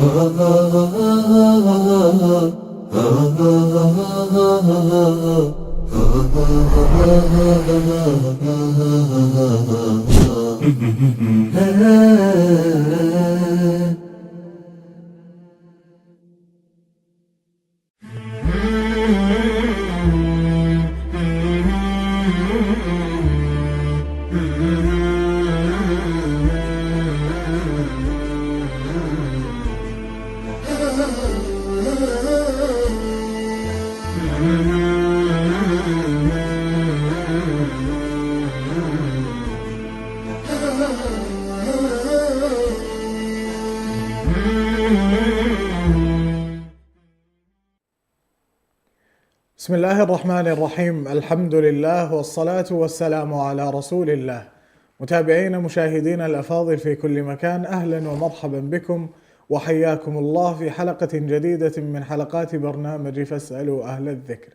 بسم الله الرحمن الرحيم. الحمد لله والصلاة والسلام على رسول الله. متابعين مشاهدين الأفاضل في كل مكان، أهلا ومرحبا بكم وحياكم الله في حلقة جديدة من حلقات برنامج فاسألوا أهل الذكر.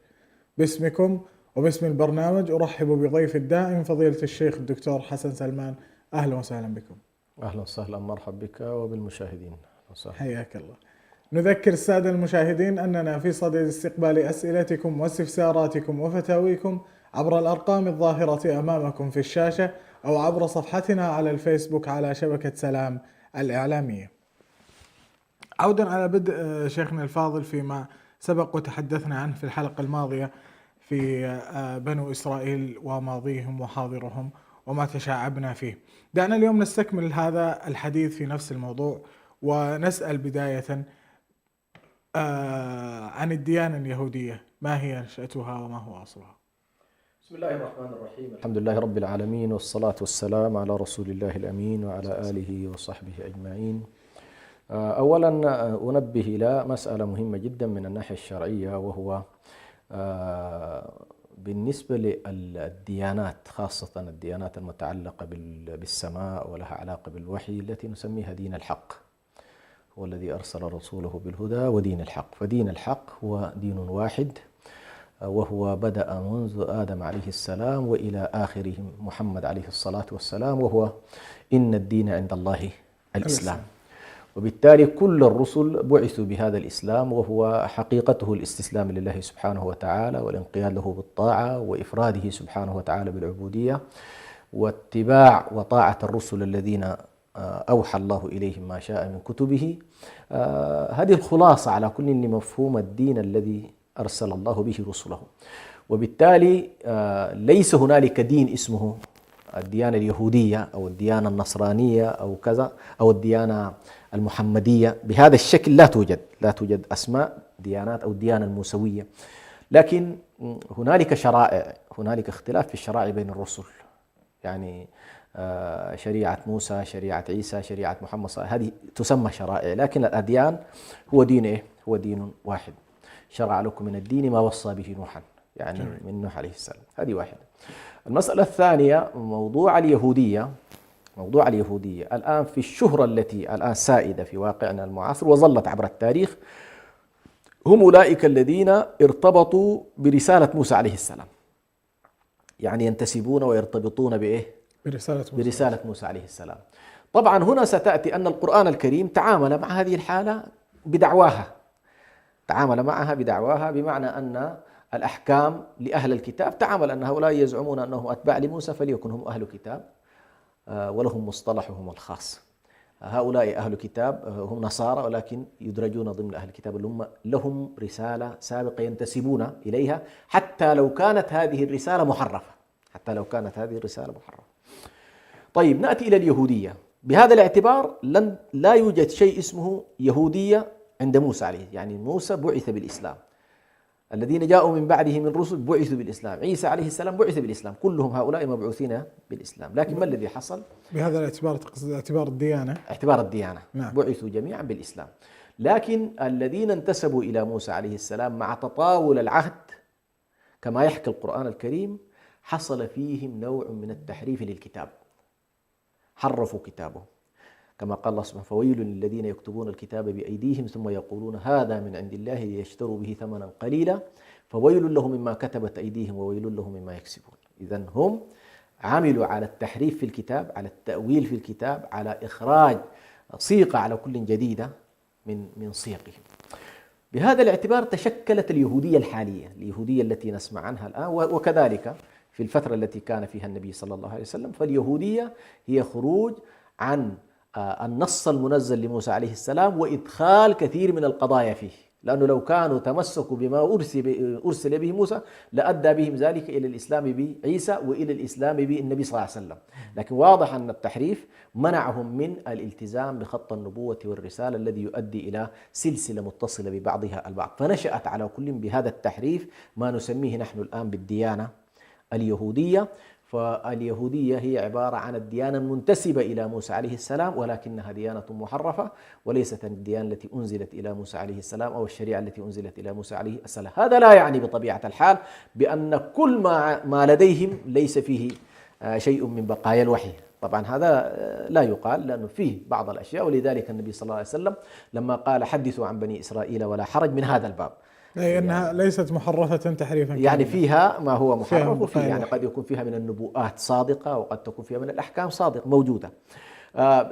باسمكم وباسم البرنامج أرحب بضيف الدائم فضيلة الشيخ الدكتور حسن سلمان. أهلا وسهلا بكم. أهلا وسهلا، مرحبا بك وبالمشاهدين. حياك الله. نذكر السادة المشاهدين أننا في صدد استقبال أسئلتكم واستفساراتكم وفتاويكم عبر الأرقام الظاهرة أمامكم في الشاشة أو عبر صفحتنا على الفيسبوك على شبكة سلام الإعلامية. عودا على بدء شيخنا الفاضل فيما سبق وتحدثنا عنه في الحلقة الماضية في بنو إسرائيل وماضيهم وحاضرهم وما تشاعبنا فيه. دعنا اليوم نستكمل هذا الحديث في نفس الموضوع ونسأل بداية عن الديانة اليهودية، ما هي نشأتها وما هو أصلها؟ بسم الله الرحمن الرحيم. الحمد لله رب العالمين، والصلاة والسلام على رسول الله الأمين وعلى آله وصحبه أجمعين. أولا أنبه إلى مسألة مهمة جدا من الناحية الشرعية، وهو بالنسبة للديانات، خاصة الديانات المتعلقة بالسماء ولها علاقة بالوحي، التي نسميها دين الحق، هو الذي أرسل رسوله بالهدى ودين الحق. فدين الحق هو دين واحد، وهو بدأ منذ آدم عليه السلام وإلى آخرهم محمد عليه الصلاة والسلام، وهو إن الدين عند الله الإسلام. وبالتالي كل الرسل بعثوا بهذا الإسلام، وهو حقيقته الاستسلام لله سبحانه وتعالى والانقياد له بالطاعة وإفراده سبحانه وتعالى بالعبودية، واتباع وطاعة الرسل الذين أوحى الله إليهم ما شاء من كتبه. هذه الخلاصة على كل مفهوم الدين الذي أرسل الله به رسله. وبالتالي ليس هنالك دين اسمه الديانة اليهودية أو الديانة النصرانية أو كذا أو الديانة المحمدية بهذا الشكل. لا توجد أسماء ديانات أو الديانة الموسوية، لكن هنالك شرائع، هنالك اختلاف في الشرائع بين الرسل. يعني شريعة موسى، شريعة عيسى، شريعة محمد صلى الله عليه وسلم، هذه تسمى شرائع، لكن الأديان هو دين إيه؟ هو دين واحد. شرع لكم من الدين ما وصى به نوحا، يعني من نوح عليه السلام. هذه واحدة. المسألة الثانية موضوع اليهودية. موضوع اليهودية الآن في الشهرة التي الآن سائدة في واقعنا المعاصر وظلت عبر التاريخ، هم أولئك الذين ارتبطوا برسالة موسى عليه السلام، يعني ينتسبون ويرتبطون بإيه؟ برسالة موسى عليه السلام. طبعا هنا ستأتي أن القرآن الكريم تعامل مع هذه الحالة بدعواها، تعامل معها بدعواها، بمعنى أن الأحكام لأهل الكتاب تعامل أن هؤلاء يزعمون أنهم أتباع لموسى فليكن هم أهل كتاب ولهم مصطلحهم الخاص. هؤلاء أهل كتاب هم نصارى، ولكن يدرجون ضمن أهل الكتاب اللي هم لهم رسالة سابقة ينتسبون إليها، حتى لو كانت هذه الرسالة محرفة، حتى لو كانت هذه الرسالة محرفة. طيب نأتي إلى اليهودية. بهذا الاعتبار لا يوجد شيء اسمه يهودية عند موسى عليه، يعني موسى بعث بالإسلام، الذين جاءوا من بعده من رسل بعثوا بالإسلام، عيسى عليه السلام بعث بالإسلام، كلهم هؤلاء مبعوثين بالإسلام. لكن ما الذي حصل؟ بهذا الاعتبار تقصد اعتبار الديانة؟ اعتبار الديانة. نعم. بعثوا جميعا بالإسلام، لكن الذين انتسبوا إلى موسى عليه السلام مع تطاول العهد كما يحكي القرآن الكريم حصل فيهم نوع من التحريف للكتاب، حرفوا كتابه، كما قال الله سبحانه: فويل للذين يكتبون الكتاب بأيديهم ثم يقولون هذا من عند الله ليشتروا به ثمنا قليلا فويل لهم مما كتبت أيديهم وويل لهم مما يكسبون. إذن هم عملوا على التحريف في الكتاب، على التأويل في الكتاب، على إخراج صيغة على كل جديدة من صيغهم. بهذا الاعتبار تشكلت اليهودية الحالية، اليهودية التي نسمع عنها الآن، وكذلك في الفترة التي كان فيها النبي صلى الله عليه وسلم. فاليهودية هي خروج عن النص المنزل لموسى عليه السلام وإدخال كثير من القضايا فيه، لأنه لو كانوا تمسكوا بما أرسل به موسى لأدى بهم ذلك إلى الإسلام بعيسى وإلى الإسلام بالنبي صلى الله عليه وسلم. لكن واضح أن التحريف منعهم من الالتزام بخط النبوة والرسالة الذي يؤدي إلى سلسلة متصلة ببعضها البعض، فنشأت على كل بهذا التحريف ما نسميه نحن الآن بالديانة اليهودية. فاليهودية هي عبارة عن الديانة المنتسبة إلى موسى عليه السلام، ولكنها ديانة محرفة وليست الديانة التي أنزلت إلى موسى عليه السلام أو الشريعة التي أنزلت إلى موسى عليه السلام. هذا لا يعني بطبيعة الحال بأن كل ما لديهم ليس فيه شيء من بقايا الوحي، طبعا هذا لا يقال، لأنه فيه بعض الأشياء، ولذلك النبي صلى الله عليه وسلم لما قال حدثوا عن بني إسرائيل ولا حرج من هذا الباب، أي أنها ليست محرفة تحريفا يعني فيها ما هو محرف، وفيه يعني الوحي. قد يكون فيها من النبوءات صادقة وقد تكون فيها من الأحكام صادقة موجودة.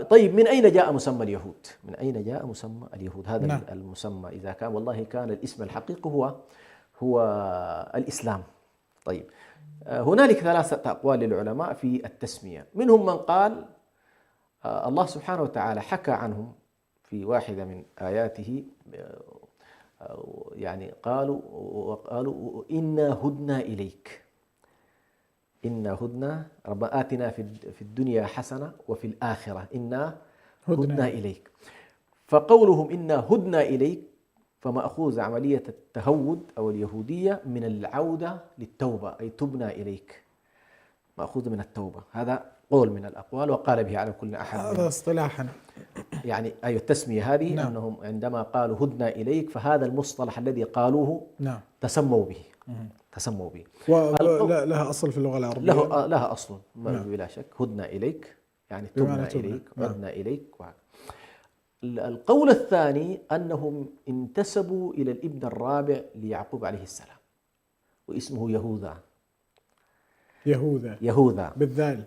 طيب من أين جاء مسمى اليهود؟ من أين جاء مسمى اليهود؟ هذا نعم. المسمى إذا كان والله كان الاسم الحقيقي هو الإسلام. طيب هنالك ثلاثة أقوال للعلماء في التسمية. منهم من قال الله سبحانه وتعالى حكى عنهم في واحدة من آياته، يعني وقالوا إنا هدنا إليك، إنا هدنا ربنا آتنا في الدنيا حسنة وفي الآخرة إنا هدنا إليك. فقولهم إنا هدنا إليك فمأخوذ عملية التهود أو اليهودية من العودة للتوبة، أي تبنا إليك، مأخوذ من التوبة. هذا قول من الأقوال وقال به على كل أحد. هذا اصطلاحا يعني أي التسمية هذه. نعم. أنهم عندما قالوا هدنا إليك فهذا المصطلح الذي قالوه نعم. تسموا به. لها أصل في اللغة العربية، لها أصل نعم. بلا شك. هدنا إليك يعني تبنا إليك، عدنا إليك. القول الثاني أنهم انتسبوا إلى الابن الرابع ليعقوب عليه السلام واسمه يهوذا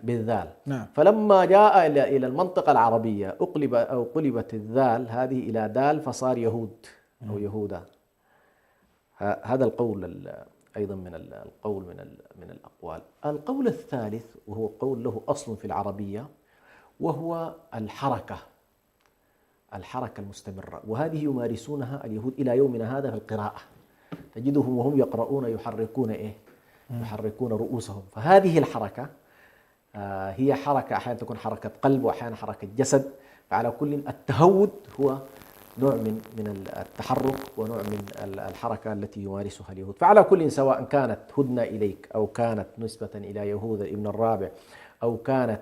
بالذال. نعم. فلما جاء إلى المنطقة العربية قلبت الذال هذه إلى دال فصار يهود أو يهوذا. هذا القول أيضا من الأقوال. القول الثالث وهو قول له أصل في العربية، وهو الحركة المستمرة، وهذه يمارسونها اليهود إلى يومنا هذا في القراءة. تجدهم وهم يقرؤون يحركون رؤوسهم. فهذه الحركة هي حركة أحيانا تكون حركة قلب وأحيانا حركة جسد. فعلى كل التهود هو نوع من التحرك ونوع من الحركة التي يمارسها اليهود. فعلى كل سواء كانت هدنا إليك أو كانت نسبة إلى يهوذا ابن الرابع أو كانت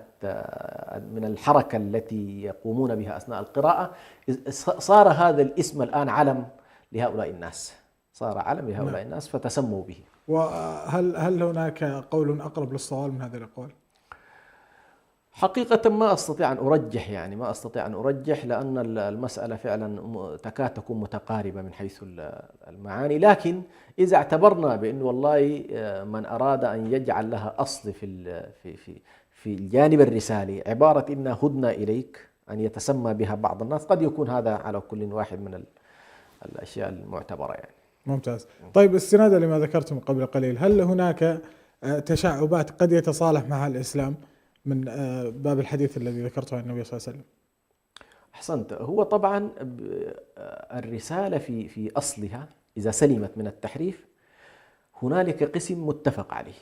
من الحركة التي يقومون بها أثناء القراءة، صار هذا الاسم الآن علم لهؤلاء الناس، الناس فتسموا به. وهل هناك قول أقرب للصواب من هذه الأقوال؟ حقيقة ما أستطيع أن أرجح، لأن المسألة فعلا تكاد تكون متقاربة من حيث المعاني. لكن إذا اعتبرنا بأن والله من أراد أن يجعل لها أصل في الجانب الرسالي عبارة إنا هدنا إليك، أن يتسمى بها بعض الناس، قد يكون هذا على كل واحد من الأشياء المعتبرة يعني. ممتاز. طيب استنادا لما ذكرتم قبل قليل، هل هناك تشعبات قد يتصالح معها الإسلام من باب الحديث الذي ذكرته عن النبي صلى الله عليه وسلم؟ أحسنت. هو طبعا الرسالة في أصلها إذا سلمت من التحريف هنالك قسم متفق عليه،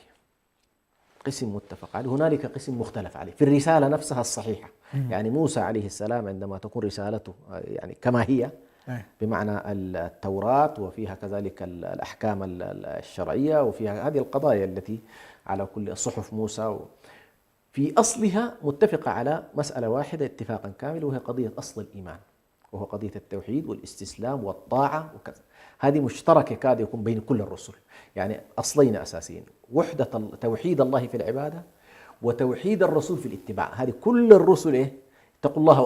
هنالك قسم مختلف عليه في الرسالة نفسها الصحيحة. يعني موسى عليه السلام عندما تكون رسالته يعني كما هي بمعنى التوراة وفيها كذلك الأحكام الشرعية وفيها هذه القضايا التي على كل صحف موسى، في أصلها متفقة على مسألة واحدة اتفاقا كامل، وهي قضية أصل الإيمان، وهو قضية التوحيد والاستسلام والطاعة وكذا. هذه مشتركة كاد يكون بين كل الرسل، يعني أصلين أساسيين: وحدة توحيد الله في العبادة وتوحيد الرسول في الاتباع. هذه كل الرسل اتقوا الله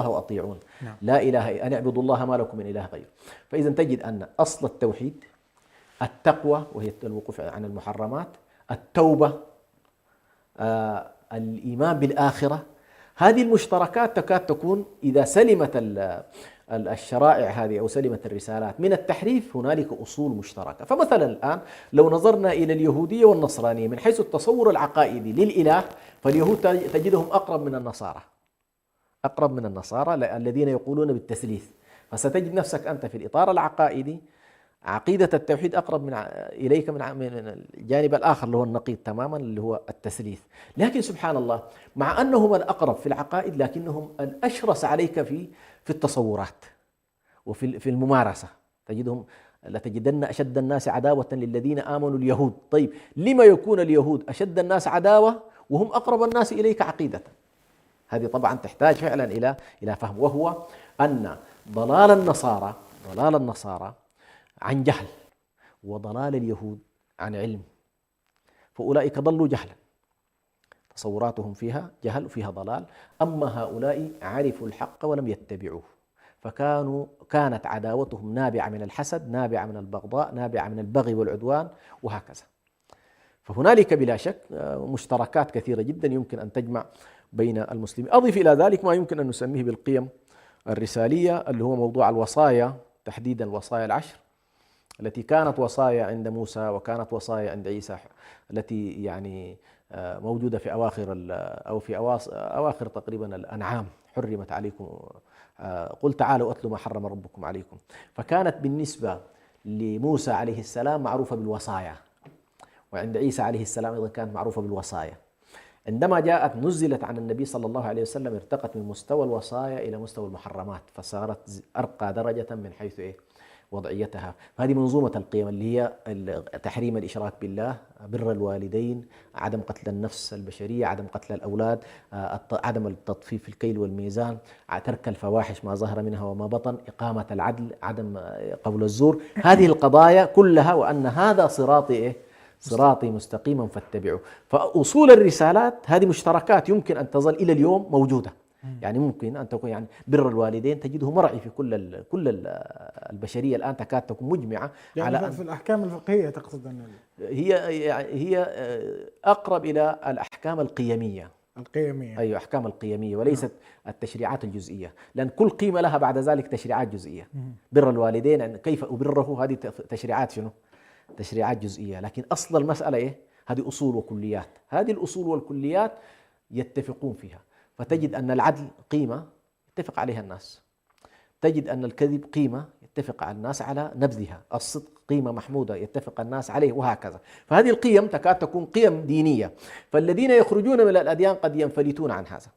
وأطيعون نعم. لا إله أن اعبدوا الله ما لكم من إله غيره. فإذا تجد أن أصل التوحيد التقوى وهي الوقوف عن المحرمات، التوبة، الإيمان بالآخرة، هذه المشتركات تكاد تكون إذا سلمت الشرائع هذه أو سلمت الرسالات من التحريف هنالك أصول مشتركة. فمثلا الآن لو نظرنا إلى اليهودية والنصرانية من حيث التصور العقائدي للإله، فاليهود تجدهم أقرب من النصارى، أقرب من النصارى الذين يقولون بالتثليث. فستجد نفسك أنت في الإطار العقائدي عقيدة التوحيد أقرب إليك من الجانب الآخر اللي هو النقيض تماما اللي هو التثليث. لكن سبحان الله، مع أنهم الأقرب في العقائد لكنهم الأشرس عليك في التصورات وفي الممارسة. تجدهم لتجدن أشد الناس عداوة للذين آمنوا اليهود. طيب لما يكون اليهود أشد الناس عداوة وهم أقرب الناس إليك عقيدة؟ هذه طبعا تحتاج فعلا إلى فهم، وهو أن ضلال النصارى عن جهل، وضلال اليهود عن علم. فأولئك ضلوا جهلا، تصوراتهم فيها جهل وفيها ضلال، أما هؤلاء عرفوا الحق ولم يتبعوه، كانت عداوتهم نابعة من الحسد، نابعة من البغضاء، نابعة من البغي والعدوان وهكذا. فهنالك بلا شك مشتركات كثيرة جدا يمكن أن تجمع بين المسلمين. أضف إلى ذلك ما يمكن أن نسميه بالقيم الرسالية، اللي هو موضوع الوصايا، تحديدا الوصايا العشر التي كانت وصايا عند موسى وكانت وصايا عند عيسى، التي يعني موجودة في أواخر تقريبا الأنعام. حرمت عليكم، قل تعالوا أتلوا ما حرم ربكم عليكم. فكانت بالنسبة لموسى عليه السلام معروفة بالوصايا، وعند عيسى عليه السلام أيضا كانت معروفة بالوصايا. عندما جاءت نزلت عن النبي صلى الله عليه وسلم ارتقت من مستوى الوصايا إلى مستوى المحرمات، فصارت أرقى درجة من حيث وضعيتها. فهذه منظومة القيم اللي هي تحريم الإشراك بالله، بر الوالدين، عدم قتل النفس البشرية، عدم قتل الأولاد، عدم التطفيف في الكيل والميزان، ترك الفواحش ما ظهر منها وما بطن، إقامة العدل، عدم قول الزور. هذه القضايا كلها، وأن هذا صراطي مستقيما فاتبعوه. فأصول الرسالات هذه مشتركات يمكن أن تظل إلى اليوم موجودة. يعني ممكن أن تكون يعني بر الوالدين تجده مرعي في كل البشرية الآن، تكاد تكون مجمعة يعني على في الأحكام الفقهية تقصد أن هي أقرب إلى الأحكام القيمية. أي أحكام القيمية وليست التشريعات الجزئية، لأن كل قيمة لها بعد ذلك تشريعات جزئية. بر الوالدين كيف أبره، هذه تشريعات شنو؟ تشريعات جزئية. لكن أصل المسألة هذه أصول وكليات. هذه الأصول والكليات يتفقون فيها. فتجد أن العدل قيمة يتفق عليها الناس، تجد أن الكذب قيمة يتفق الناس على نبذها، الصدق قيمة محمودة يتفق الناس عليه، وهكذا. فهذه القيم تكاد تكون قيم دينية. فالذين يخرجون من الأديان قد ينفلتون عن هذا،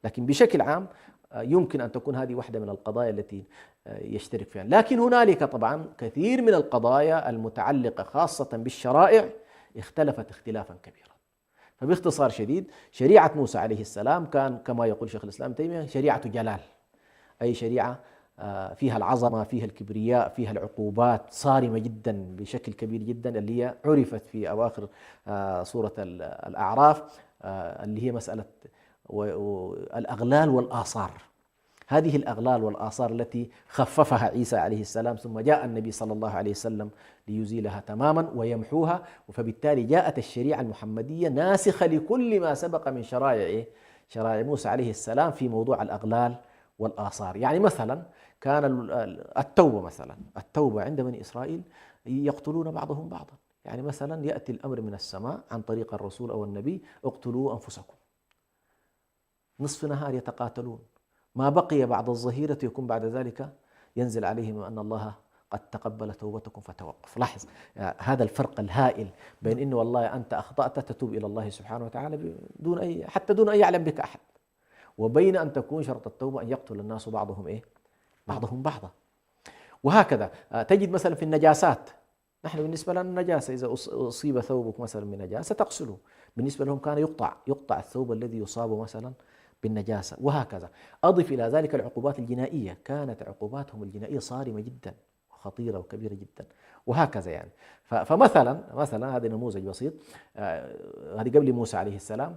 لكن بشكل عام يمكن أن تكون هذه واحدة من القضايا التي يشترك فيها. لكن هنالك طبعا كثير من القضايا المتعلقة خاصة بالشرائع اختلفت اختلافا كبيرا. فباختصار شديد، شريعة موسى عليه السلام كان كما يقول شيخ الإسلام تيمية شريعة جلال، أي شريعة فيها العظمة، فيها الكبرياء، فيها العقوبات صارمة جدا بشكل كبير جدا، اللي هي عرفت في أواخر سورة الأعراف، اللي هي مسألة الأغلال والآثار. هذه الأغلال والآثار التي خففها عيسى عليه السلام، ثم جاء النبي صلى الله عليه وسلم ليزيلها تماما ويمحوها. فبالتالي جاءت الشريعة المحمدية ناسخة لكل ما سبق من شرائع موسى عليه السلام في موضوع الأغلال والآثار. يعني مثلا كان التوبة عند بني إسرائيل يقتلون بعضهم بعضا. يعني مثلا يأتي الأمر من السماء عن طريق الرسول أو النبي: اقتلوا أنفسكم. نصف نهار يتقاتلون، ما بقي بعد الظهيرة يكون بعد ذلك ينزل عليهم أن الله قد تقبل توبتكم فتوقف. لاحظ هذا الفرق الهائل بين إنه والله أنت أخطأت تتوب إلى الله سبحانه وتعالى حتى دون أن يعلم بك أحد، وبين أن تكون شرط التوبة أن يقتل الناس بعضهم بعضا. وهكذا تجد مثلا في النجاسات. نحن بالنسبة لنا النجاسة إذا أصيب ثوبك مثلا من نجاسة تغسله، بالنسبة لهم كان يقطع الثوب الذي يصاب مثلا بالنجاسة، وهكذا. أضف إلى ذلك العقوبات الجنائية، كانت عقوباتهم الجنائية صارمة جدا وخطيرة وكبيرة جدا، وهكذا. يعني فمثلا هذا نموذج بسيط. هذه قبل موسى عليه السلام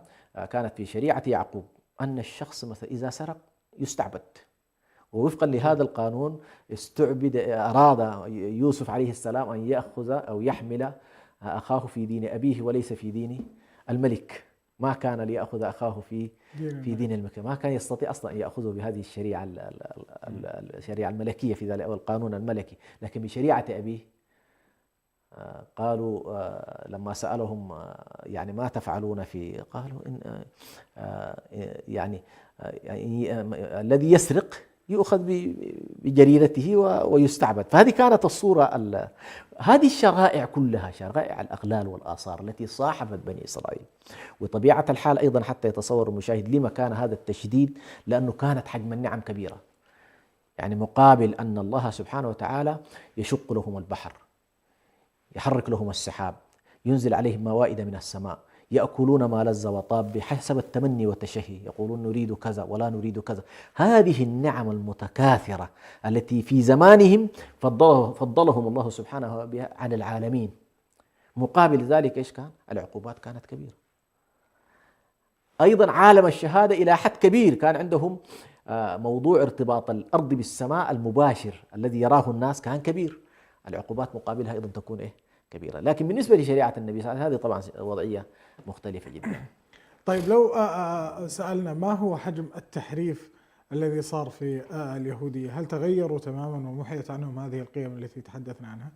كانت في شريعة يعقوب أن الشخص مثلا إذا سرق يستعبد، ووفقا لهذا القانون أراد يوسف عليه السلام أن يأخذ أو يحمل أخاه في دين أبيه وليس في دين الملك. ما كان ليأخذ أخاه في دين دين الملك، ما كان يستطيع أصلا أن يأخذه بهذه الشريعة الشريعة الملكية في ذلك، أو القانون الملكي، لكن بشريعة أبيه. قالوا لما سألهم يعني ما تفعلون في، قالوا إن يعني الذي يسرق يؤخذ بجريرته ويستعبد. فهذه كانت الصورة. هذه الشرائع كلها شرائع الأغلال والآثار التي صاحبت بني إسرائيل. وطبيعة الحال أيضا حتى يتصور المشاهد لما كان هذا التشديد، لأنه كانت حجم النعم كبيرة، يعني مقابل أن الله سبحانه وتعالى يشق لهم البحر، يحرك لهم السحاب، ينزل عليهم موائد من السماء، يأكلون ما لذ وطاب بحسب التمني والتشهي، يقولون نريد كذا ولا نريد كذا. هذه النعم المتكاثرة التي في زمانهم فضلهم الله سبحانه بها على العالمين. مقابل ذلك إيش كان؟ العقوبات كانت كبيرة. أيضا عالم الشهادة إلى حد كبير كان عندهم موضوع ارتباط الأرض بالسماء المباشر الذي يراه الناس كان كبير. العقوبات مقابلها أيضا تكون كبيرة. لكن بالنسبة لشريعة النبي صلى الله عليه وسلم هذه طبعا وضعية مختلفة جدا. طيب لو سألنا ما هو حجم التحريف الذي صار في اليهودية؟ هل تغيروا تماما ومحيت عنهم هذه القيم التي تحدثنا عنها؟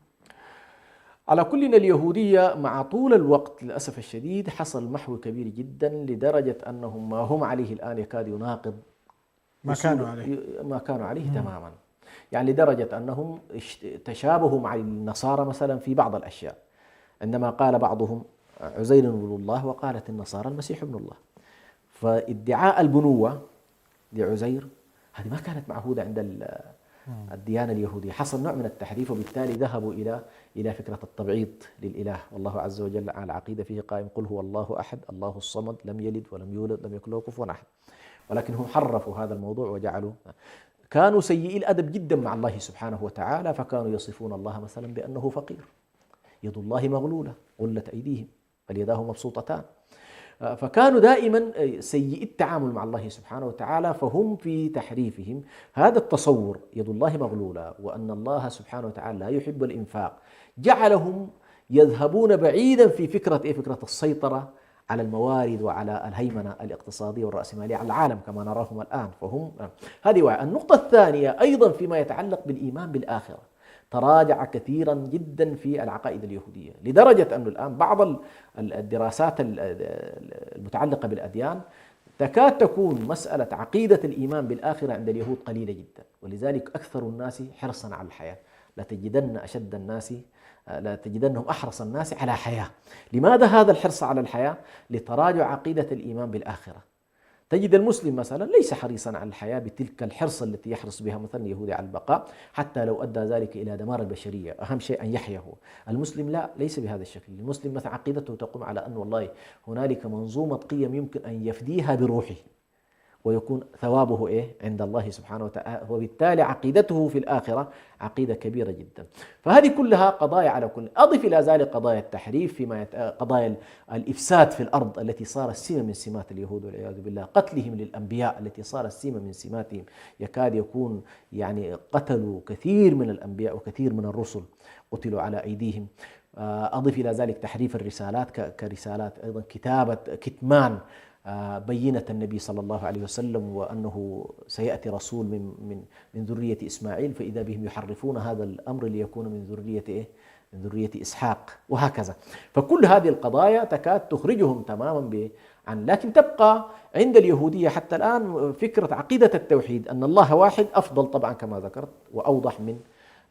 على كل اليهودية مع طول الوقت للأسف الشديد حصل محو كبير جدا، لدرجة أنهم ما هم عليه الآن يكاد يناقض ما كانوا عليه تماما. يعني لدرجة أنهم تشابهوا مع النصارى مثلا في بعض الأشياء، عندما قال بعضهم عزير ابن الله وقالت النصارى المسيح ابن الله. فادعاء البنوة لعزير هذه ما كانت معهودة عند الديانة اليهودية. حصل نوع من التحريف، وبالتالي ذهبوا إلى فكرة التبعيض للإله، والله عز وجل على العقيدة فيه قائم قل هو الله أحد الله الصمد لم يلد ولم يولد لم يكن له كفوا أحد. ولكنهم حرفوا هذا الموضوع وجعلوا، كانوا سيئي الأدب جدا مع الله سبحانه وتعالى، فكانوا يصفون الله مثلا بأنه فقير، يد الله مغلولة غلت أيديهم بل يداه مبسوطتان. فكانوا دائما سيئي التعامل مع الله سبحانه وتعالى. فهم في تحريفهم هذا التصور يد الله مغلولة وأن الله سبحانه وتعالى لا يحب الإنفاق، جعلهم يذهبون بعيدا في فكرة السيطرة على الموارد وعلى الهيمنة الاقتصادية والرأسمالية على العالم كما نراهم الآن. فهم هذه واحد. النقطة الثانية أيضا فيما يتعلق بالإيمان بالآخرة، تراجع كثيرا جدا في العقائد اليهودية، لدرجة أن الآن بعض الدراسات المتعلقة بالأديان تكاد تكون مسألة عقيدة الإيمان بالآخرة عند اليهود قليلة جدا. ولذلك أكثر الناس حرصا على الحياة، لا تجدنهم أحرص الناس على حياة. لماذا هذا الحرص على الحياة؟ لتراجع عقيدة الإيمان بالآخرة. تجد المسلم مثلا ليس حريصا على الحياة بتلك الحرص التي يحرص بها مثلا اليهودي على البقاء، حتى لو أدى ذلك إلى دمار البشرية، أهم شيء أن يحيا هو. المسلم لا، ليس بهذا الشكل. المسلم مثلا عقيدته تقوم على أن والله هنالك منظومة قيم يمكن أن يفديها بروحه ويكون ثوابه عند الله سبحانه وتعالى، وبالتالي عقيدته في الآخرة عقيدة كبيرة جدا. فهذه كلها قضايا على كل. أضف إلى ذلك قضايا التحريف، قضايا الإفساد في الأرض التي صارت سمة من سمات اليهود والعياذ بالله، قتلهم للأنبياء التي صارت سمة من سماتهم، يكاد يكون يعني قتلوا كثير من الأنبياء وكثير من الرسل قتلوا على أيديهم. أضف إلى ذلك تحريف الرسالات كرسالات، أيضا كتمان بينة النبي صلى الله عليه وسلم وأنه سيأتي رسول من ذرية إسماعيل، فإذا بهم يحرفون هذا الأمر ليكون من ذرية إسحاق، وهكذا. فكل هذه القضايا تكاد تخرجهم تماما لكن تبقى عند اليهودية حتى الآن فكرة عقيدة التوحيد، أن الله واحد، أفضل طبعا كما ذكرت وأوضح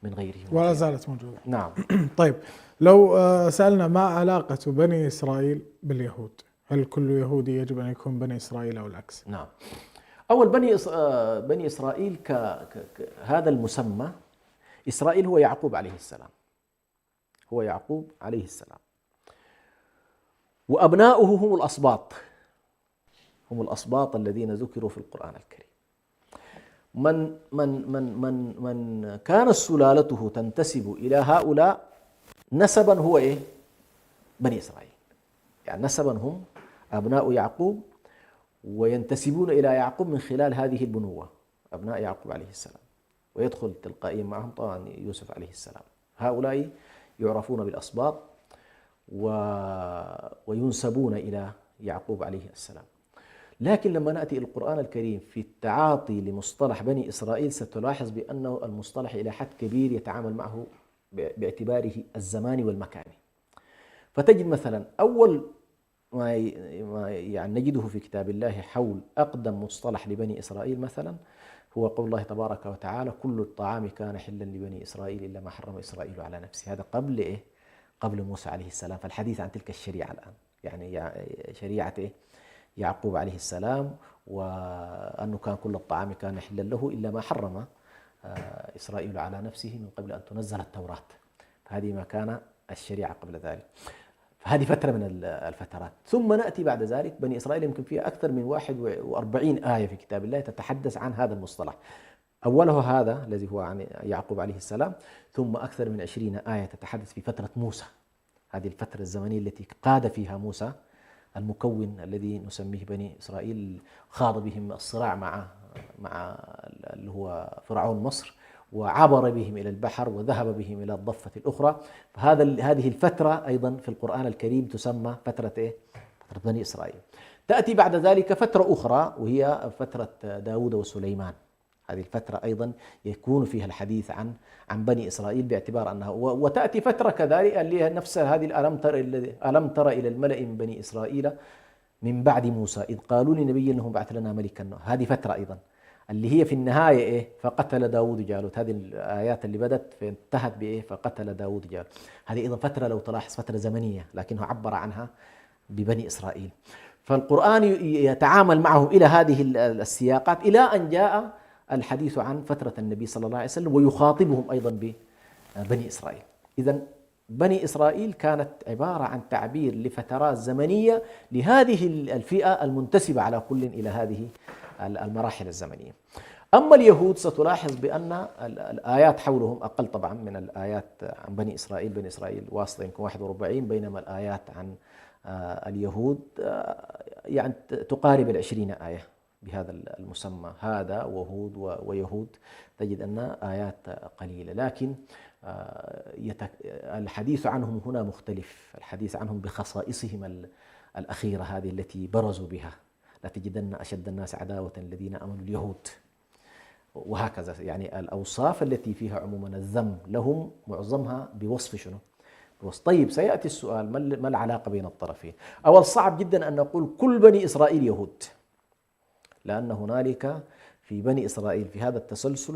من غيره، ولا زالت موجودة. نعم. طيب لو سألنا ما علاقة بني إسرائيل باليهود؟ هل كل يهودي يجب أن يكون بني إسرائيل أو العكس؟ نعم. أول بني إسرائيل هذا المسمى، إسرائيل هو يعقوب عليه السلام، وأبناؤه هم الأسباط الذين ذكروا في القرآن الكريم. من كانت سلالته تنتسب إلى هؤلاء نسبا هو بني إسرائيل، يعني نسبا هم أبناء يعقوب وينتسبون إلى يعقوب من خلال هذه البنوة، أبناء يعقوب عليه السلام، ويدخل تلقائيا معهم طبعا يوسف عليه السلام. هؤلاء يعرفون بالأسباط وينسبون يعقوب عليه السلام. لكن لما نأتي إلى القرآن الكريم في التعاطي لمصطلح بني إسرائيل ستلاحظ بأنه المصطلح إلى حد كبير يتعامل معه باعتباره الزماني والمكاني. فتجد مثلا أول ما يعني نجده في كتاب الله حول أقدم مصطلح لبني إسرائيل مثلا هو قول الله تبارك وتعالى: كل الطعام كان حلا لبني إسرائيل إلا ما حرم إسرائيل على نفسه. هذا قبل إيه؟ قبل موسى عليه السلام. فالحديث عن تلك الشريعة الآن، يعني شريعة إيه؟ يعقوب عليه السلام، وأنه كان كل الطعام كان حلا له إلا ما حرم إسرائيل على نفسه من قبل أن تنزل التوراة. فهذه ما كان الشريعة قبل ذلك. فهذه فترة من الفترات. ثم نأتي بعد ذلك بني إسرائيل يمكن فيها أكثر من 41 آية في كتاب الله تتحدث عن هذا المصطلح. أوله هذا الذي هو عن يعقوب عليه السلام، ثم أكثر من 20 آية تتحدث في فترة موسى، هذه الفترة الزمنية التي قاد فيها موسى المكون الذي نسميه بني إسرائيل، خاض بهم الصراع مع اللي هو فرعون مصر، وعبر بهم إلى البحر وذهب بهم إلى الضفة الأخرى. هذه الفترة أيضا في القرآن الكريم تسمى فترة إيه؟ فترة بني إسرائيل. تأتي بعد ذلك فترة أخرى وهي فترة داود وسليمان. هذه الفترة أيضا يكون فيها الحديث عن بني إسرائيل باعتبار أنها، وتأتي فترة كذلك اللي نفس هذه ألم تر إلى الملأ من بني إسرائيل من بعد موسى إذ قالوا لنبي لهم بعث لنا ملكا. هذه فترة أيضا اللي هي في النهاية إيه؟ فقتل داود جالوت. هذه الآيات اللي بدت انتهت بإيه؟ فقتل داود جالوت. هذه أيضا فترة لو تلاحظ فترة زمنية لكنه عبر عنها ببني إسرائيل. فالقرآن يتعامل معهم إلى هذه السياقات إلى أن جاء الحديث عن فترة النبي صلى الله عليه وسلم ويخاطبهم أيضا ببني إسرائيل. إذن بني إسرائيل كانت عبارة عن تعبير لفترات زمنية لهذه الفئة المنتسبة على كل إلى هذه المراحل الزمنية. أما اليهود ستلاحظ بأن الآيات حولهم أقل طبعا من الآيات عن بني إسرائيل. بني إسرائيل واسطة يمكن 41، بينما الآيات عن اليهود يعني تقارب 20 آية بهذا المسمى، هذا وهود ويهود. تجد أن آيات قليلة، لكن الحديث عنهم هنا مختلف. الحديث عنهم بخصائصهم الأخيرة هذه التي برزوا بها. لا تجدن أشد الناس عداوة الذين آمنوا اليهود، وهكذا. يعني الأوصاف التي فيها عموما الذم لهم معظمها بوصف شنو؟ بوصف. طيب سيأتي السؤال: ما العلاقة بين الطرفين؟ أول صعب جدا أن نقول كل بني إسرائيل يهود، لأن هنالك في بني إسرائيل في هذا التسلسل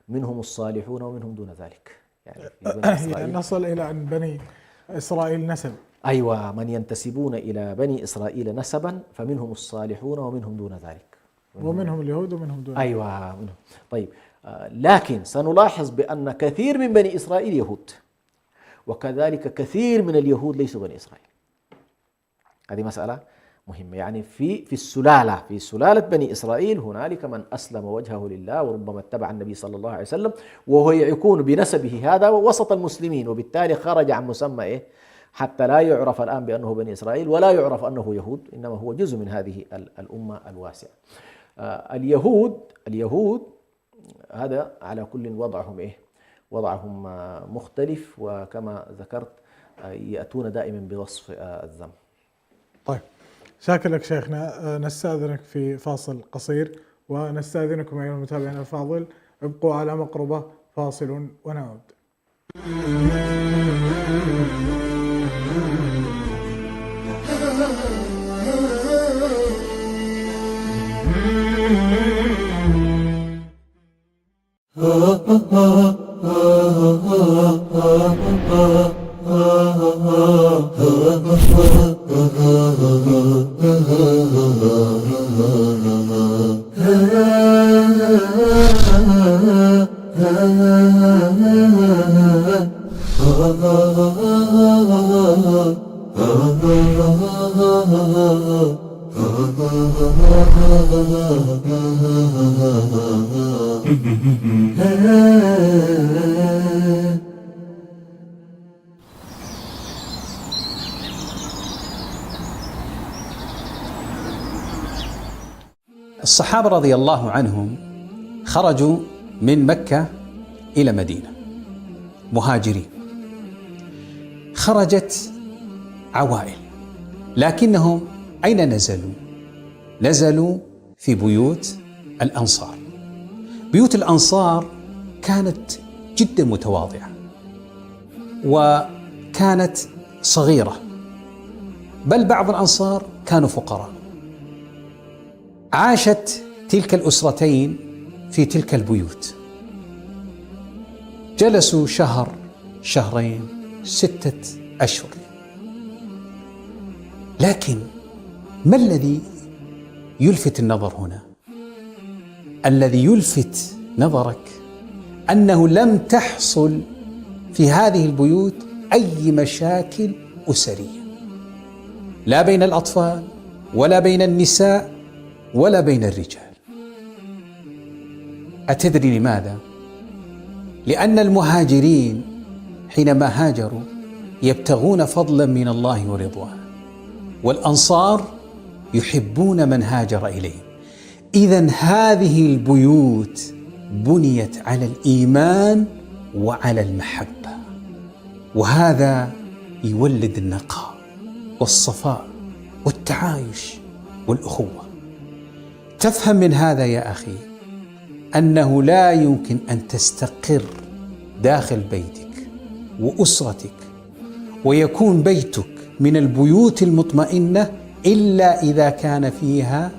منهم الصالحون ومنهم دون ذلك. يعني في بني إسرائيل نصل إلى أن بني إسرائيل نسب. أيوة، من ينتسبون إلى بني إسرائيل نسبا فمنهم الصالحون ومنهم دون ذلك، ومنهم اليهود ومنهم دون ذلك. أيوة منهم. طيب لكن سنلاحظ بأن كثير من بني إسرائيل يهود، وكذلك كثير من اليهود ليسوا بني إسرائيل. هذه مسألة مهمة. يعني في سلالة بني إسرائيل هنالك من أسلم وجهه لله وربما اتبع النبي صلى الله عليه وسلم، وهو يكون بنسبه هذا وسط المسلمين، وبالتالي خرج عن مسمى إيه؟ حتى لا يعرف الآن بأنه بني إسرائيل ولا يعرف أنه يهود، إنما هو جزء من هذه الأمة الواسعة. اليهود هذا على كل وضعهم إيه؟ وضعهم مختلف، وكما ذكرت يأتون دائما بوصف الذم. طيب شاكر لك شيخنا. نستأذنك في فاصل قصير، ونستأذنكم أيها المتابعين الفاضل ابقوا على مقربة، فاصل ونعود. الصحابة رضي الله عنهم خرجوا من مكة إلى مدينة مهاجرين. خرجت عوائل، لكنهم أين نزلوا؟ نزلوا في بيوت الأنصار. بيوت الأنصار كانت جدا متواضعة وكانت صغيرة، بل بعض الأنصار كانوا فقراء. عاشت تلك الأسرتين في تلك البيوت، جلسوا شهر، شهرين، 6 أشهر. لكن ما الذي يلفت النظر هنا؟ الذي يلفت نظرك أنه لم تحصل في هذه البيوت أي مشاكل أسرية، لا بين الأطفال ولا بين النساء ولا بين الرجال. أتدري لماذا؟ لأن المهاجرين حينما هاجروا يبتغون فضلا من الله ورضوانه، والأنصار يحبون من هاجر إليهم. إذن هذه البيوت بنيت على الإيمان وعلى المحبة، وهذا يولد النقاء والصفاء والتعايش والأخوة. تفهم من هذا يا أخي أنه لا يمكن أن تستقر داخل بيتك وأسرتك ويكون بيتك من البيوت المطمئنة إلا إذا كان فيها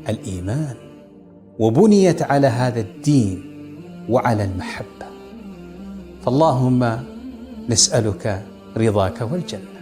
الإيمان وبنيت على هذا الدين وعلى المحبة. فاللهم نسألك رضاك والجنة.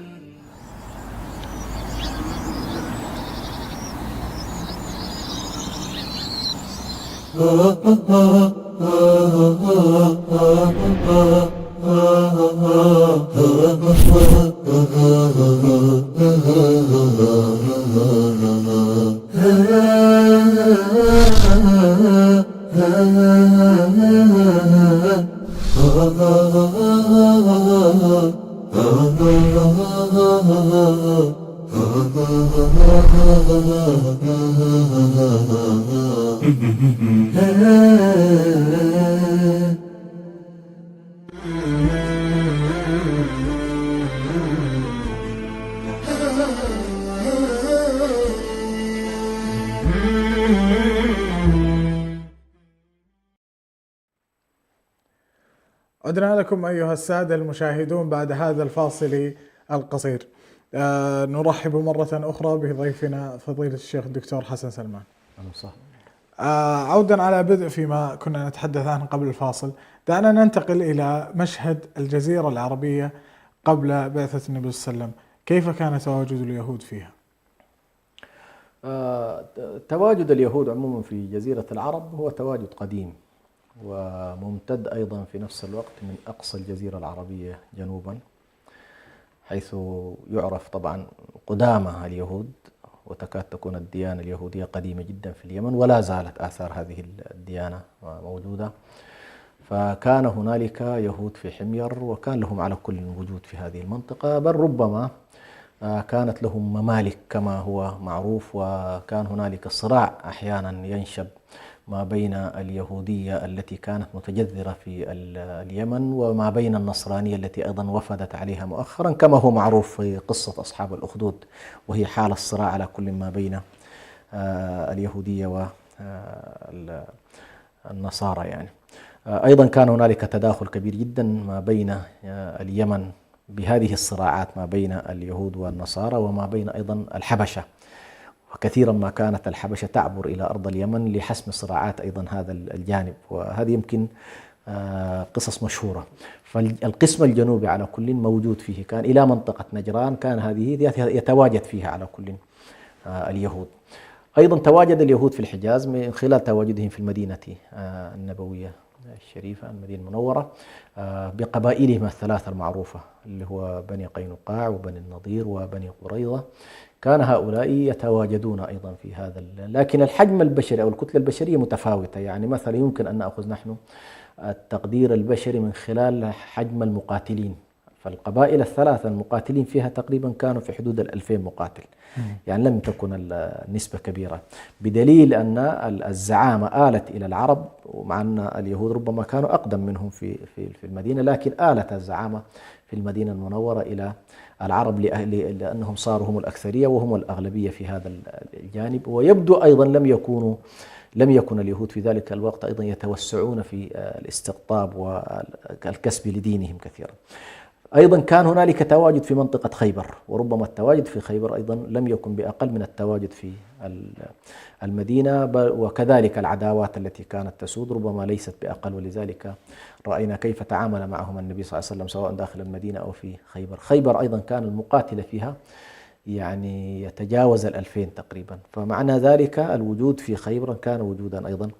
عدنا لكم أيها السادة المشاهدون بعد هذا الفاصل القصير. نرحب مرة أخرى بضيفنا فضيلة الشيخ الدكتور حسن سلمان. أهلا وسهلا. عودا على بدء فيما كنا نتحدث عنه قبل الفاصل، دعنا ننتقل إلى مشهد الجزيرة العربية قبل بعثة النبي صلى الله عليه وسلم. كيف كان تواجد اليهود فيها؟ تواجد اليهود عموما في جزيرة العرب هو تواجد قديم وممتد أيضا في نفس الوقت من أقصى الجزيرة العربية جنوبا، حيث يعرف طبعا قدامى اليهود، وتكاد تكون الديانة اليهودية قديمة جدا في اليمن ولا زالت آثار هذه الديانة موجودة. فكان هنالك يهود في حمير وكان لهم على كل وجود في هذه المنطقة، بل ربما كانت لهم ممالك كما هو معروف، وكان هنالك صراع أحيانا ينشب ما بين اليهودية التي كانت متجذرة في اليمن وما بين النصرانية التي أيضا وفدت عليها مؤخرا، كما هو معروف في قصة أصحاب الأخدود، وهي حال الصراع على كل ما بين اليهودية والنصارى يعني. أيضا كان هنالك تداخل كبير جدا ما بين اليمن بهذه الصراعات ما بين اليهود والنصارى وما بين أيضا الحبشة، وكثيرا ما كانت الحبشة تعبر إلى أرض اليمن لحسم صراعات أيضا هذا الجانب، وهذه يمكن قصص مشهورة. فالقسم الجنوبي على كل موجود فيه، كان إلى منطقة نجران كان هذه يتواجد فيها على كل اليهود. أيضا تواجد اليهود في الحجاز من خلال تواجدهم في المدينة النبوية الشريفة المدينة المنورة بقبائلهم الثلاثة المعروفة اللي هو بني قينقاع وبني النضير وبني قريظة. كان هؤلاء يتواجدون أيضا في هذا، لكن الحجم البشري أو الكتلة البشرية متفاوتة. يعني مثلا يمكن أن نأخذ نحن التقدير البشري من خلال حجم المقاتلين فالقبائل الثلاثة المقاتلين فيها تقريبا كانوا في حدود 2000 مقاتل، يعني لم تكن النسبة كبيرة، بدليل أن الزعامة آلت إلى العرب، ومع أن اليهود ربما كانوا أقدم منهم في المدينة، لكن آلت الزعامة في المدينة المنورة إلى العرب لأنهم صاروا هم الأكثرية وهم الأغلبية في هذا الجانب. ويبدو أيضا لم يكن اليهود في ذلك الوقت أيضا يتوسعون في الاستقطاب والكسب لدينهم كثيرا. أيضا كان هنالك تواجد في منطقة خيبر، وربما التواجد في خيبر أيضا لم يكن بأقل من التواجد في المدينة، وكذلك العداوات التي كانت تسود ربما ليست بأقل، ولذلك رأينا كيف تعامل معهم النبي صلى الله عليه وسلم سواء داخل المدينة أو في خيبر. خيبر أيضا كان المقاتل فيها يعني يتجاوز 2000 تقريبا، فمعنى ذلك الوجود في خيبر كان وجودا أيضا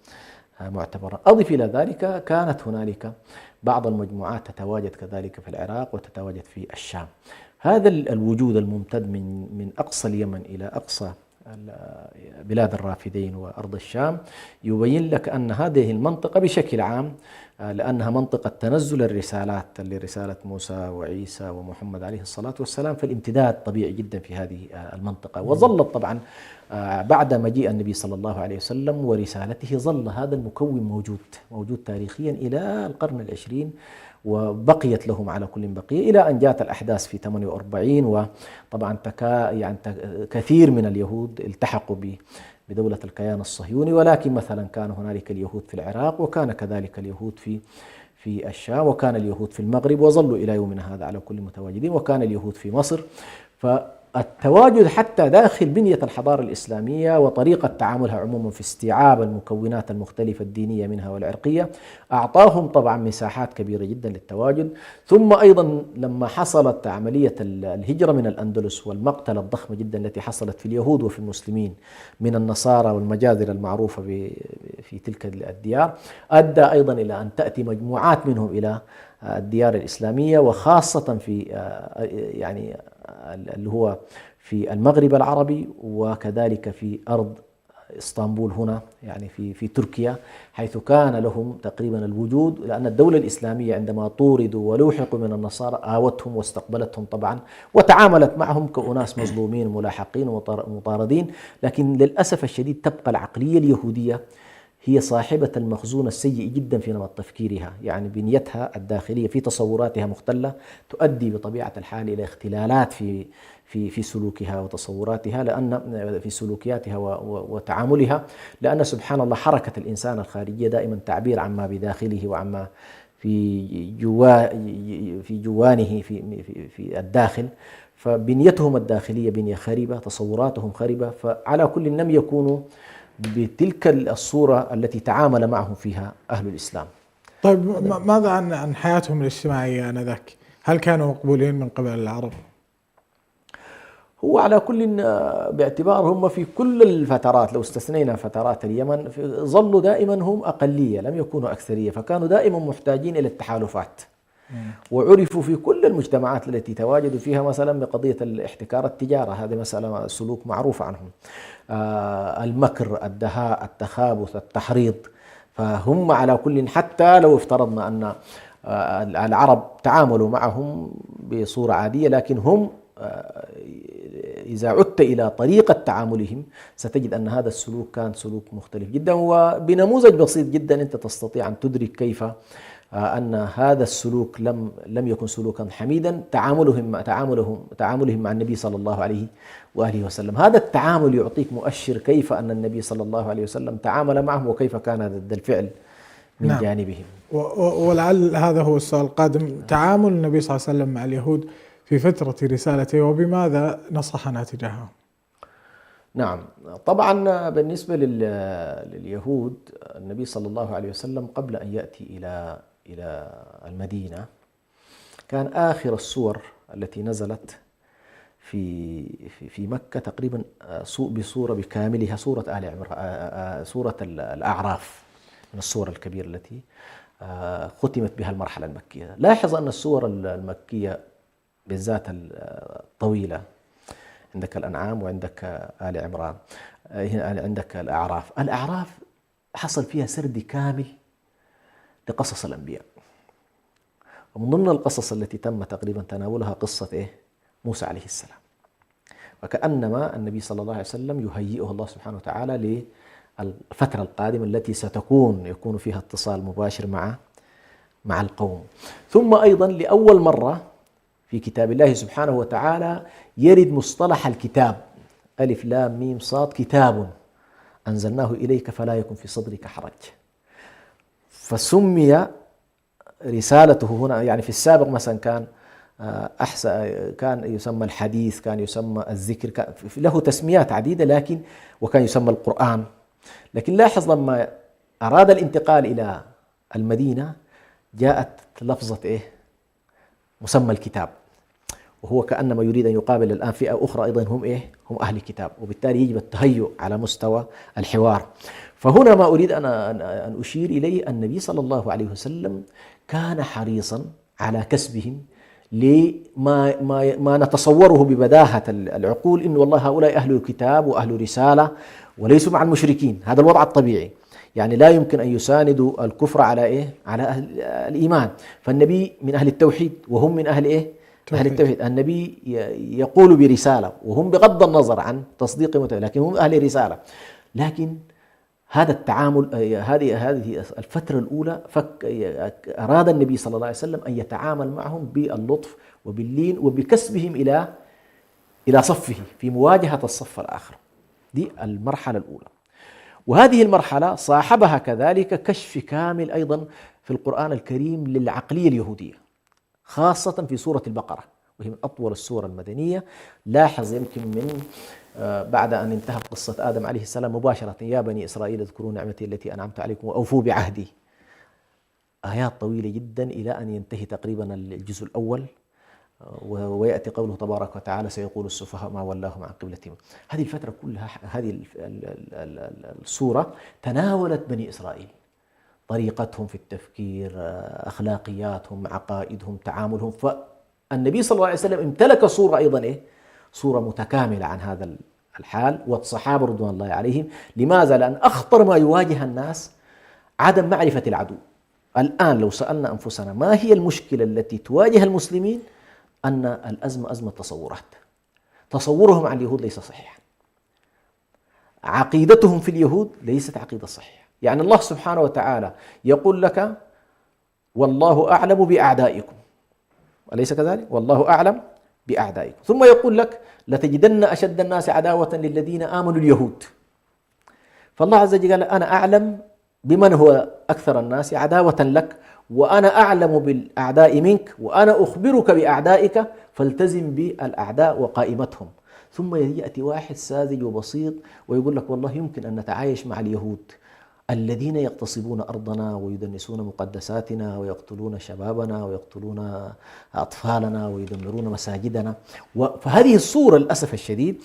معتبرا. أضف إلى ذلك كانت هنالك بعض المجموعات تتواجد كذلك في العراق وتتواجد في الشام. هذا الوجود الممتد من أقصى اليمن إلى أقصى بلاد الرافدين وأرض الشام يبين لك أن هذه المنطقة بشكل عام لأنها منطقة تنزل الرسالات لرسالة موسى وعيسى ومحمد عليه الصلاة والسلام، فالامتداد طبيعي جدا في هذه المنطقة. وظلت طبعا بعد مجيء النبي صلى الله عليه وسلم ورسالته ظل هذا المكون موجود تاريخيا إلى القرن العشرين، وبقيت لهم على كل بقية إلى أن جاءت الأحداث في 48. وطبعا يعني كثير من اليهود التحقوا بدولة الكيان الصهيوني، ولكن مثلا كان هنالك اليهود في العراق، وكان كذلك اليهود في الشام، وكان اليهود في المغرب، وظلوا إلى يومنا هذا على كل متواجدين، وكان اليهود في مصر. فالتواجد حتى داخل بنية الحضارة الإسلامية وطريقة تعاملها عموما في استيعاب المكونات المختلفة الدينية منها والعرقية أعطاهم طبعا مساحات كبيرة جدا للتواجد. ثم أيضا لما حصلت عملية الهجرة من الأندلس والمقتلة الضخمة جدا التي حصلت في اليهود وفي المسلمين من النصارى والمجازر المعروفة في تلك الديار، أدى أيضا إلى أن تأتي مجموعات منهم إلى الديار الإسلامية، وخاصة في يعني اللي هو في المغرب العربي، وكذلك في أرض اسطنبول هنا يعني في تركيا، حيث كان لهم تقريبا الوجود، لأن الدولة الإسلامية عندما طوردوا ولوحقوا من النصارى آوتهم واستقبلتهم طبعا، وتعاملت معهم كأناس مظلومين ملاحقين ومطاردين. لكن للأسف الشديد تبقى العقلية اليهودية هي صاحبة المخزون السيء جدا في نمط تفكيرها، يعني بنيتها الداخلية في تصوراتها مختلة تؤدي بطبيعة الحال إلى اختلالات في سلوكها وتصوراتها، لأن في سلوكياتها وتعاملها، لأن سبحان الله حركة الإنسان الخارجية دائما تعبير عما بداخله وعما في جوانه في الداخل. فبنيتهم الداخلية بنية خربة، تصوراتهم خربة، فعلى كل لم يكونوا بتلك الصورة التي تعامل معهم فيها أهل الإسلام. طيب ماذا عن حياتهم الاجتماعية آنذاك؟ هل كانوا مقبولين من قبل العرب؟ هو على كل باعتبار هم في كل الفترات، لو استثنينا فترات اليمن، ظلوا دائما هم أقلية لم يكونوا أكثرية، فكانوا دائما محتاجين إلى التحالفات. وعرفوا في كل المجتمعات التي تواجدوا فيها مثلا بقضية الاحتكار التجارة، هذه مسألة سلوك معروف عنهم، المكر، الدهاء، التخابث، التحريض. فهم على كل، حتى لو افترضنا أن العرب تعاملوا معهم بصورة عادية، لكن هم إذا عدت إلى طريقة تعاملهم ستجد أن هذا السلوك كان سلوك مختلف جدا. وبنموذج بسيط جدا أنت تستطيع أن تدرك كيف أن هذا السلوك لم يكن سلوكا حميدا. تعاملهم مع النبي صلى الله عليه وآله وسلم، هذا التعامل يعطيك مؤشر كيف أن النبي صلى الله عليه وسلم تعامل معهم، وكيف كان ضد الفعل من جانبهم. ولعل هذا هو السؤال القادم، تعامل النبي صلى الله عليه وسلم مع اليهود في فترة رسالته، وبماذا نصحنا تجاههم؟ نعم، طبعا بالنسبة لليهود، النبي صلى الله عليه وسلم قبل أن يأتي إلى المدينة كان آخر السور التي نزلت في مكة تقريبا بصورة بكاملها سورة آل عمران، سورة الأعراف، من السور الكبيرة التي ختمت بها المرحلة المكية. لاحظ أن السور المكية بالذات الطويلة، عندك الأنعام وعندك آل عمران، هنا عندك الأعراف حصل فيها سرد كامل لقصص الأنبياء، ومن ضمن القصص التي تم تقريبا تناولها قصة موسى عليه السلام. وكأنما النبي صلى الله عليه وسلم يهيئه الله سبحانه وتعالى للفترة القادمة التي يكون فيها اتصال مباشر مع القوم. ثم أيضا لأول مرة في كتاب الله سبحانه وتعالى يرد مصطلح الكتاب، ألف لام ميم صاد، كتاب أنزلناه إليك فلا يكن في صدرك حرج. فسمي رسالته هنا، يعني في السابق مثلا كان يسمى الحديث، كان يسمى الذكر، كان له تسميات عديدة، وكان يسمى القرآن. لكن لاحظ لما أراد الانتقال إلى المدينة جاءت لفظة مسمى الكتاب، وهو كأنما يريد أن يقابل الآن فئة أخرى أيضا هم أهل الكتاب، وبالتالي يجب التهيؤ على مستوى الحوار. فهنا ما أريد أن أشير إليه، النبي صلى الله عليه وسلم كان حريصا على كسبهم لما نتصوره ببداهة العقول، إن والله هؤلاء أهل الكتاب وأهل رسالة وليسوا مع المشركين، هذا الوضع الطبيعي، يعني لا يمكن أن يساندوا الكفر على أهل الإيمان. فالنبي من أهل التوحيد وهم من أهل أهل التوحيد. النبي يقول برسالة وهم بغض النظر عن تصديقهم، لكن هم أهل رسالة. لكن هذا التعامل، هذه الفترة الأولى، أراد النبي صلى الله عليه وسلم أن يتعامل معهم باللطف وباللين وبكسبهم إلى صفه في مواجهة الصف الآخر. دي المرحلة الأولى. وهذه المرحلة صاحبها كذلك كشف كامل أيضا في القرآن الكريم للعقلية اليهودية، خاصة في سورة البقرة، وهي من أطول السور المدنية. لاحظ يمكن من بعد أن انتهت قصة آدم عليه السلام مباشرة، يا بني إسرائيل اذكروا نعمتي التي أنعمت عليكم وأوفوا بعهدي، آيات طويلة جدا إلى أن ينتهي تقريبا الجزء الأول، ويأتي قوله تبارك وتعالى سيقول السفهاء ما ولاهم عن قبلتهم. هذه الفترة كلها، هذه السورة تناولت بني إسرائيل، طريقتهم في التفكير، أخلاقياتهم، عقائدهم، تعاملهم. فالنبي صلى الله عليه وسلم امتلك صورة أيضا صورة متكاملة عن هذا الحال، والصحابة رضوان الله عليهم. لماذا؟ لأن أخطر ما يواجه الناس عدم معرفة العدو. الآن لو سألنا أنفسنا ما هي المشكلة التي تواجه المسلمين، أن الأزمة أزمة تصورات. تصورهم عن اليهود ليس صحيحا، عقيدتهم في اليهود ليست عقيدة صحيحة. يعني الله سبحانه وتعالى يقول لك والله أعلم بأعدائكم، أليس كذلك؟ والله أعلم بأعدائكم. ثم يقول لك لتجدن أشد الناس عداوة للذين آمنوا اليهود. فالله عز وجل قال أنا أعلم بمن هو أكثر الناس عداوة لك، وأنا أعلم بالأعداء منك، وأنا أخبرك بأعدائك فالتزم بالأعداء وقائمتهم. ثم يأتي واحد ساذج وبسيط ويقول لك والله يمكن أن نتعايش مع اليهود الذين يغتصبون أرضنا ويدنسون مقدساتنا ويقتلون شبابنا ويقتلون أطفالنا ويدمرون مساجدنا. فهذه الصورة للأسف الشديد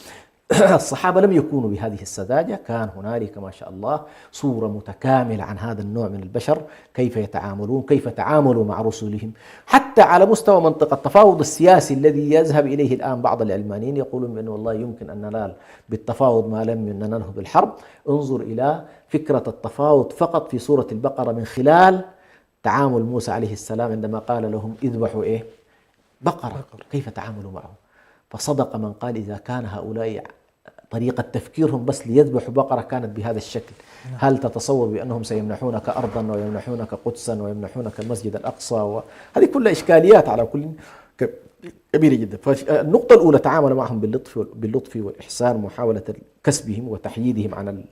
الصحابة لم يكونوا بهذه السذاجة، كان هنالك ما شاء الله صورة متكاملة عن هذا النوع من البشر، كيف يتعاملون، كيف تعاملوا مع رسلهم، حتى على مستوى منطقة التفاوض السياسي الذي يذهب إليه الآن بعض العلمانيين يقولون بأن والله يمكن أن ننال بالتفاوض ما لم ننله بالحرب. انظر إلى فكرة التفاوض فقط في سورة البقرة من خلال تعامل موسى عليه السلام عندما قال لهم اذبحوا بقرة، كيف تعاملوا معه. فصدق من قال إذا كان هؤلاء طريقة تفكيرهم بس ليذبحوا بقرة كانت بهذا الشكل، هل تتصور بأنهم سيمنحونك أرضا ويمنحونك قدسا ويمنحونك المسجد الأقصى؟ هذه كلها إشكاليات على كل كبيرة جدا. فالنقطة الأولى تعامل معهم باللطف والإحسان، محاولة كسبهم وتحييدهم عن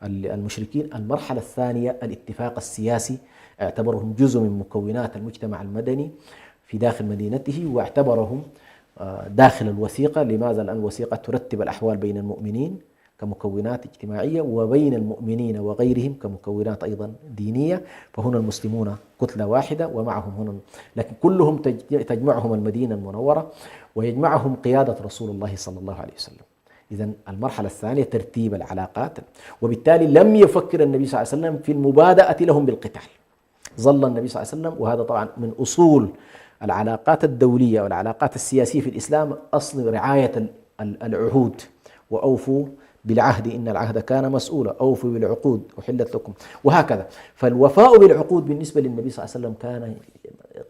المشركين. المرحلة الثانية الاتفاق السياسي، اعتبرهم جزء من مكونات المجتمع المدني في داخل مدينته، واعتبرهم داخل الوثيقة. لماذا؟ لأن الوثيقة ترتب الأحوال بين المؤمنين كمكونات اجتماعية وبين المؤمنين وغيرهم كمكونات أيضا دينية. فهنا المسلمون كتلة واحدة ومعهم هنا، لكن كلهم تجمعهم المدينة المنورة ويجمعهم قيادة رسول الله صلى الله عليه وسلم. إذن المرحلة الثانية ترتيب العلاقات، وبالتالي لم يفكر النبي صلى الله عليه وسلم في المبادئة لهم بالقتال. ظل النبي صلى الله عليه وسلم، وهذا طبعا من أصول العلاقات الدولية والعلاقات السياسية في الإسلام، أصل رعاية العهود وأوفوا بالعهد إن العهد كان مسؤولا، أوفوا بالعقود أحلت لكم، وهكذا. فالوفاء بالعقود بالنسبة للنبي صلى الله عليه وسلم كان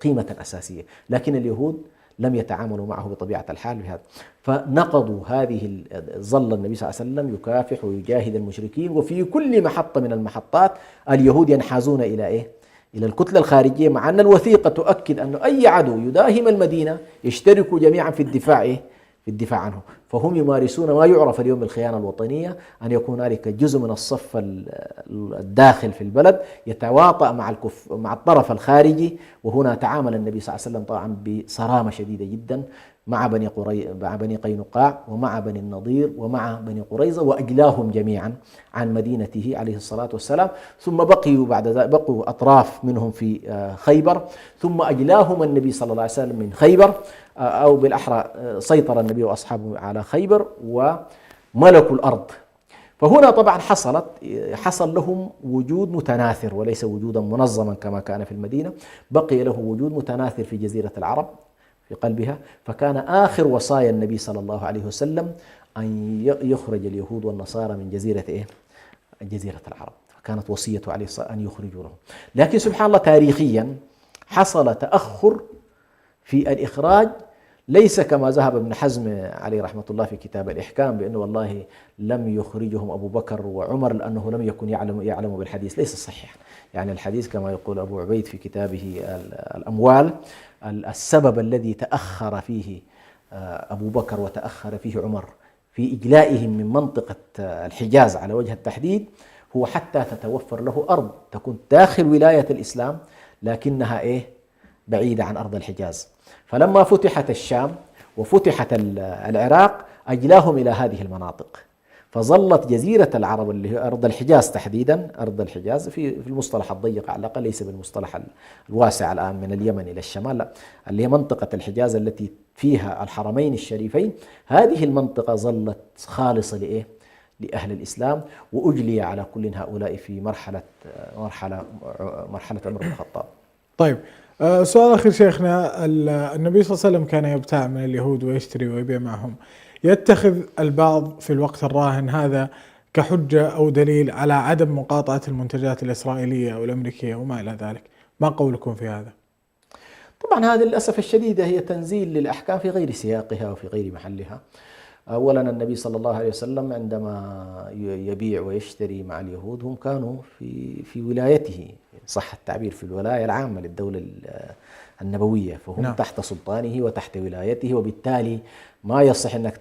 قيمة أساسية، لكن اليهود لم يتعاملوا معه بطبيعة الحال بهذا، فنقضوا هذه. ظل النبي صلى الله عليه وسلم يكافح ويجاهد المشركين، وفي كل محطة من المحطات اليهود ينحازون إلى إيه؟ إلى الكتلة الخارجية، مع أن الوثيقة تؤكد أن أي عدو يداهم المدينة يشتركوا جميعا في الدفاع في الدفاع عنه. فهم يمارسون ما يعرف اليوم بالخيانة الوطنية، أن يكون هنالك جزء من الصف الداخل في البلد يتواطأ مع الطرف الخارجي. وهنا تعامل النبي صلى الله عليه وسلم طبعا بصرامة شديدة جدا مع بني قينقاع ومع بني النضير ومع بني قريظة، وأجلاهم جميعا عن مدينته عليه الصلاة والسلام. ثم بقوا أطراف منهم في خيبر، ثم أجلاهم النبي صلى الله عليه وسلم من خيبر، أو بالأحرى سيطر النبي وأصحابه على خيبر وملكوا الأرض. فهنا طبعا حصل لهم وجود متناثر وليس وجودا منظما كما كان في المدينة، بقي له وجود متناثر في جزيرة العرب في قلبها. فكان آخر وصايا النبي صلى الله عليه وسلم أن يخرج اليهود والنصارى من جزيرة العرب، فكانت وصيته عليه الصلاة أن يخرجوا لهم. لكن سبحان الله تاريخيا حصل تأخر في الإخراج، ليس كما ذهب ابن حزم عليه رحمة الله في كتاب الإحكام بأنه والله لم يخرجهم أبو بكر وعمر لأنه لم يكن يعلم بالحديث. ليس صحيح، يعني الحديث كما يقول أبو عبيد في كتابه الأموال، السبب الذي تأخر فيه أبو بكر وتأخر فيه عمر في إجلائهم من منطقة الحجاز على وجه التحديد هو حتى تتوفر له أرض تكون داخل ولاية الإسلام لكنها بعيدة عن أرض الحجاز. فلما فتحت الشام وفتحت العراق أجلاهم إلى هذه المناطق، فظلت جزيرة العرب اللي هي أرض الحجاز تحديدا، أرض الحجاز في المصطلح الضيق على الأقل، ليس بالمصطلح الواسع الآن من اليمن إلى الشمال، لا، اللي هي منطقة الحجاز التي فيها الحرمين الشريفين. هذه المنطقة ظلت خالصة لأهل الإسلام، وأجلي على كل هؤلاء في مرحلة عمر بن الخطاب. طيب، سؤال أخير شيخنا. النبي صلى الله عليه وسلم كان يبتاع من اليهود ويشتري ويبيع معهم، يتخذ البعض في الوقت الراهن هذا كحجة أو دليل على عدم مقاطعة المنتجات الإسرائيلية أو الأمريكية وما إلى ذلك، ما قولكم في هذا؟ طبعا هذا للأسف الشديد هي تنزيل للأحكام في غير سياقها وفي غير محلها. أولا النبي صلى الله عليه وسلم عندما يبيع ويشتري مع اليهود هم كانوا في ولايته، صح التعبير، في الولاية العامة للدولة النبوية، فهم نعم. تحت سلطانه وتحت ولايته، وبالتالي ما يصح أنك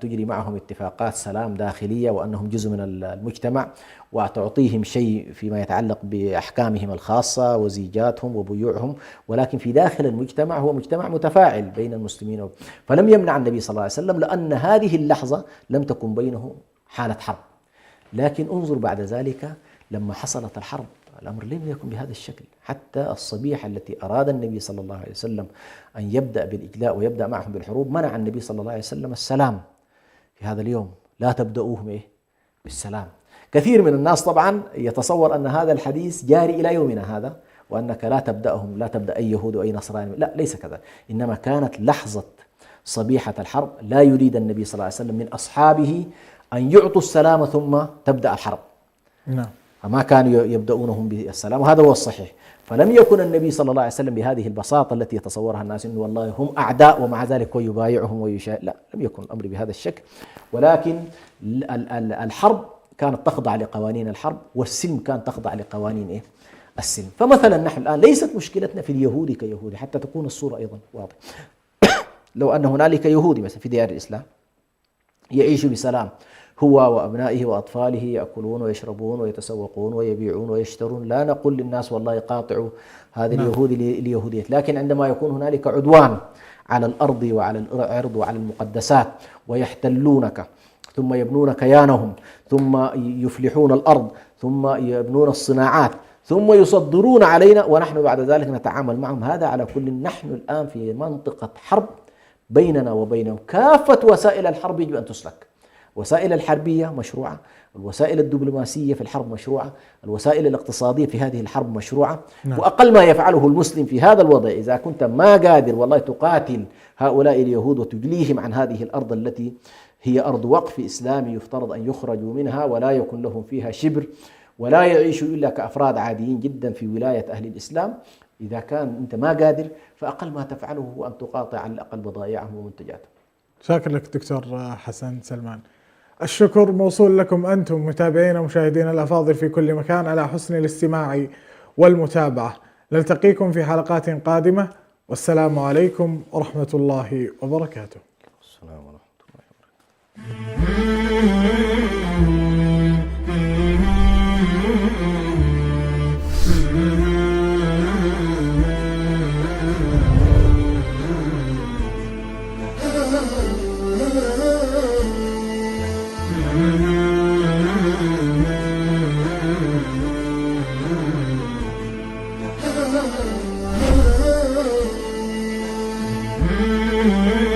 تجري معهم اتفاقات سلام داخلية وأنهم جزء من المجتمع وتعطيهم شيء فيما يتعلق بأحكامهم الخاصة وزيجاتهم وبيوعهم، ولكن في داخل المجتمع هو مجتمع متفاعل بين المسلمين. فلم يمنع النبي صلى الله عليه وسلم، لأن هذه اللحظة لم تكن بينه حالة حرب. لكن انظر بعد ذلك لما حصلت الحرب الأمر لم يكن بهذا الشكل، حتى الصبيحة التي أراد النبي صلى الله عليه وسلم أن يبدأ بالإجلاء ويبدأ معهم بالحروب، منع النبي صلى الله عليه وسلم السلام في هذا اليوم، لا تبدأوهم بالسلام. كثير من الناس طبعا يتصور أن هذا الحديث جاري إلى يومنا هذا، وأنك لا تبدأ أي يهود وأي نصراني، لا، ليس كذا، إنما كانت لحظة صبيحة الحرب لا يريد النبي صلى الله عليه وسلم من أصحابه أن يعطوا السلام ثم تبدأ الحرب. نعم. فما كانوا يبدأونهم بالسلام، وهذا هو الصحيح. فلم يكن النبي صلى الله عليه وسلم بهذه البساطة التي يتصورها الناس إنه والله هم أعداء ومع ذلك هو يبايعهم ويشاء، لا، لم يكن الأمر بهذا الشكل. ولكن الحرب كانت تخضع لقوانين الحرب، والسلم كان تخضع لقوانين السلم. فمثلا نحن الآن ليست مشكلتنا في اليهود كيهودي، حتى تكون الصورة أيضا واضحة. لو أن هنالك يهودي مثلا في ديار الإسلام يعيش بسلام، هو وأبنائه وأطفاله يأكلون ويشربون ويتسوقون ويبيعون ويشترون، لا نقول للناس والله قاطعوا هذا اليهود ليهودية. لكن عندما يكون هنالك عدوان على الأرض وعلى العرض وعلى المقدسات ويحتلونك ثم يبنون كيانهم ثم يفلحون الأرض ثم يبنون الصناعات ثم يصدرون علينا ونحن بعد ذلك نتعامل معهم، هذا على كل نحن الآن في منطقة حرب بيننا وبينهم. كافة وسائل الحرب يجب أن تسلك، الوسائل الحربية مشروعة، الوسائل الدبلوماسية في الحرب مشروعة، الوسائل الاقتصادية في هذه الحرب مشروعة. نعم. وأقل ما يفعله المسلم في هذا الوضع إذا كنت ما قادر والله تقاتل هؤلاء اليهود وتجليهم عن هذه الأرض التي هي أرض وقف إسلامي يفترض أن يخرجوا منها ولا يكون لهم فيها شبر، ولا يعيشوا إلا كأفراد عاديين جدا في ولاية أهل الإسلام. إذا كان أنت ما قادر فأقل ما تفعله هو أن تقاطع على الأقل بضائعهم ومنتجاتهم. شاكر لك دكتور حسن سلمان. الشكر موصول لكم أنتم متابعينا ومشاهدينا الأفاضل في كل مكان على حسن الاستماع والمتابعة. نلتقيكم في حلقات قادمة، والسلام عليكم ورحمة الله وبركاته. السلام ورحمة الله وبركاته.